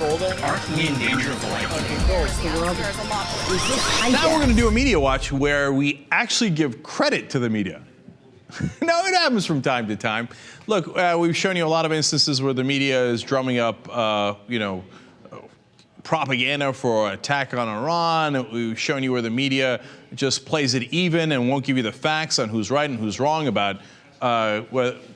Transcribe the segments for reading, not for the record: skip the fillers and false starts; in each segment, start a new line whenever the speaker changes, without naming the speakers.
Aren't we in danger of life?
Now we're going to do a media watch where we actually give credit to the media. No, it happens from time to time. Look, we've shown you a lot of instances where the media is drumming up, propaganda for attack on Iran. We've shown you where the media just plays it even and won't give you the facts on who's right and who's wrong about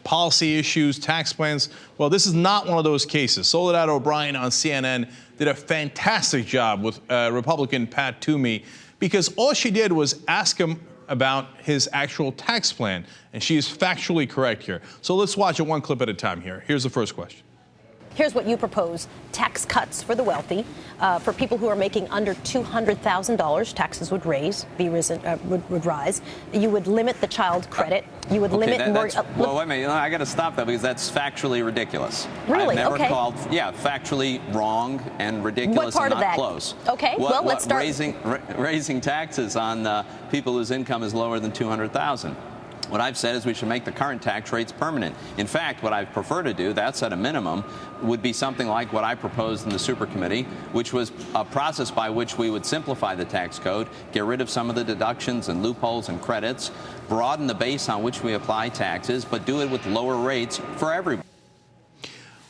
policy issues, tax plans. Well, this is not one of those cases. Soledad O'Brien on CNN did a fantastic job with Republican Pat Toomey, because all she did was ask him about his actual tax plan, and she is factually correct here. So let's watch it one clip at a time here. Here's the first question.
Here's what you propose: tax cuts for the wealthy. For people who are making under $200,000, taxes would rise. You would limit the child credit. You would limit more.
Well, wait a minute. I got to stop that, because that's factually ridiculous.
Really?
I've never
Okay.
called, factually wrong and ridiculous.
What part
and
of
not
that?
Close.
Okay. Well, let's start.
Raising taxes on people whose income is lower than $200,000. What I've said is we should make the current tax rates permanent. In fact, what I prefer to do, that's at a minimum, would be something like what I proposed in the super committee, which was a process by which we would simplify the tax code, get rid of some of the deductions and loopholes and credits, broaden the base on which we apply taxes, but do it with lower rates for everybody.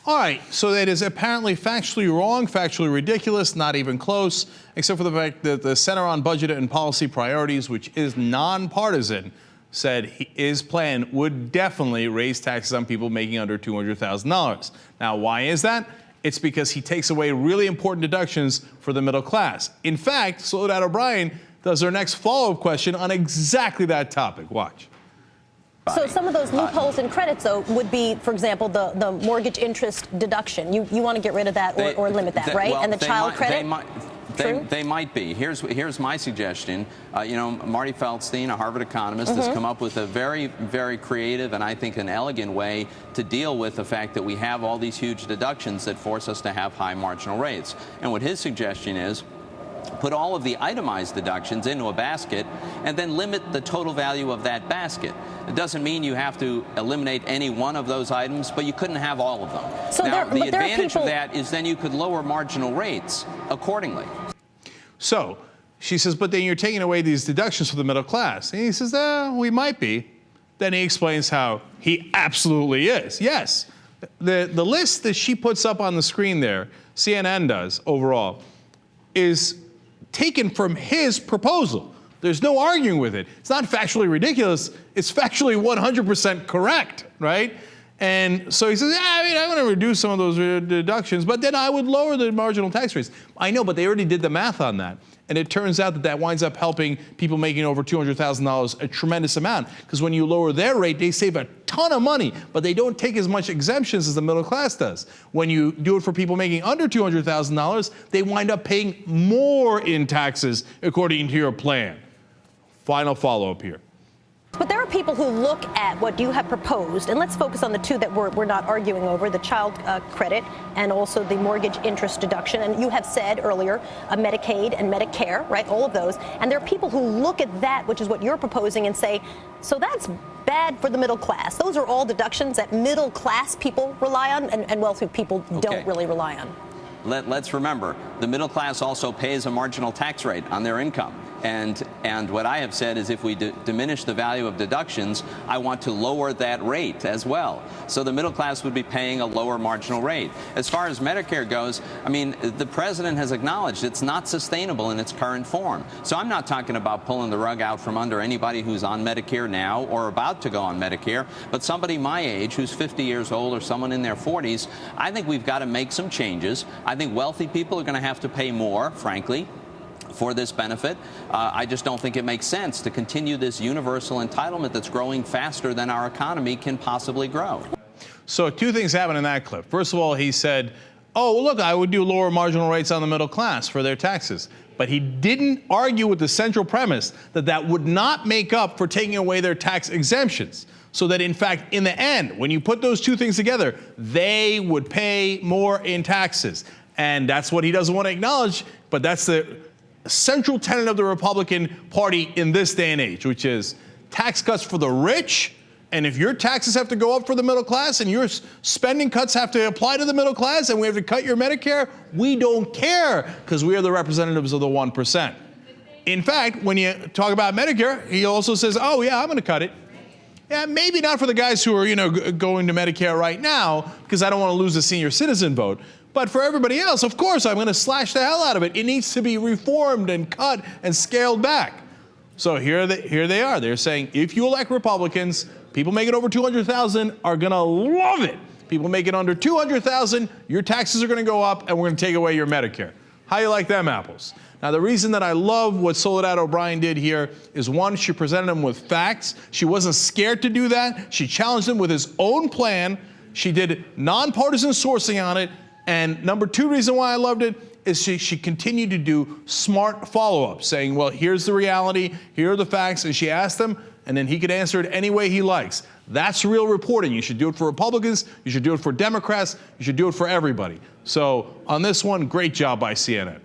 All right, so that is apparently factually wrong, factually ridiculous, not even close, except for the fact that the Center on Budget and Policy Priorities, which is nonpartisan, said his plan would definitely raise taxes on people making under $200,000. Now, why is that? It's because he takes away really important deductions for the middle class. In fact, Soledad O'Brien does her next follow-up question on exactly that topic. Watch.
So some of those loopholes and credits, though, would be, for example, the mortgage interest deduction. You want to get rid of that or limit that, right?
Well,
and the child credit?
They might be. Here's my suggestion. Marty Feldstein, a Harvard economist, has come up with a very, very creative and I think an elegant way to deal with the fact that we have all these huge deductions that force us to have high marginal rates. And what his suggestion is, put all of the itemized deductions into a basket and then limit the total value of that basket. It doesn't mean you have to eliminate any one of those items, but you couldn't have all of them.
So
now, the advantage
of
that is then you could lower marginal rates accordingly.
So she says, but then you're taking away these deductions for the middle class. And he says, we might be. Then he explains how he absolutely is. Yes, the list that she puts up on the screen there, CNN does overall, is taken from his proposal. There's no arguing with it. It's not factually ridiculous. It's factually 100% correct, right? And so he says, I want to reduce some of those deductions, but then I would lower the marginal tax rates. I know, but they already did the math on that. And it turns out that winds up helping people making over $200,000 a tremendous amount, because when you lower their rate, they save a ton of money, but they don't take as much exemptions as the middle class does. When you do it for people making under $200,000, they wind up paying more in taxes according to your plan. Final follow-up here.
But there are people who look at what you have proposed, and let's focus on the two that we're not arguing over, the child credit and also the mortgage interest deduction. And you have said earlier, Medicaid and Medicare, right, all of those. And there are people who look at that, which is what you're proposing, and say, so that's bad for the middle class. Those are all deductions that middle class people rely on and wealthy people don't really rely on.
Let's remember, the middle class also pays a marginal tax rate on their income. And what I have said is if we diminish the value of deductions, I want to lower that rate as well. So the middle class would be paying a lower marginal rate. As far as Medicare goes, I mean, the president has acknowledged it's not sustainable in its current form. So I'm not talking about pulling the rug out from under anybody who's on Medicare now or about to go on Medicare, but somebody my age who's 50 years old or someone in their 40s. I think we've got to make some changes. I think wealthy people are going to have to pay more, frankly, for this benefit. I just don't think it makes sense to continue this universal entitlement that's growing faster than our economy can possibly grow.
So two things happen in that clip. First of all, he said, oh, look, I would do lower marginal rates on the middle class for their taxes. But he didn't argue with the central premise that that would not make up for taking away their tax exemptions. So that, in fact, in the end, when you put those two things together, they would pay more in taxes. And that's what he doesn't want to acknowledge, but that's the central tenet of the Republican Party in this day and age, which is tax cuts for the rich And if your taxes have to go up for the middle class and your spending cuts have to apply to the middle class and we have to cut your Medicare, we don't care because we are the representatives of the 1%. In fact, when you talk about Medicare, he also says, oh, yeah, I'm going to cut it. Yeah, maybe not for the guys who are, going to Medicare right now because I don't want to lose the senior citizen vote. But for everybody else, of course, I'm going to slash the hell out of it. It needs to be reformed and cut and scaled back. So here they are. They're saying if you elect Republicans, people making over $200,000 are going to love it. People making under $200,000, your taxes are going to go up and we're going to take away your Medicare. How you like them apples? Now, the reason that I love what Soledad O'Brien did here is, one, she presented him with facts. She wasn't scared to do that. She challenged him with his own plan. She did nonpartisan sourcing on it. And number two reason why I loved it is she continued to do smart follow-ups, saying, well, here's the reality, here are the facts, and she asked him, and then he could answer it any way he likes. That's real reporting. You should do it for Republicans, you should do it for Democrats, you should do it for everybody. So on this one, great job by CNN.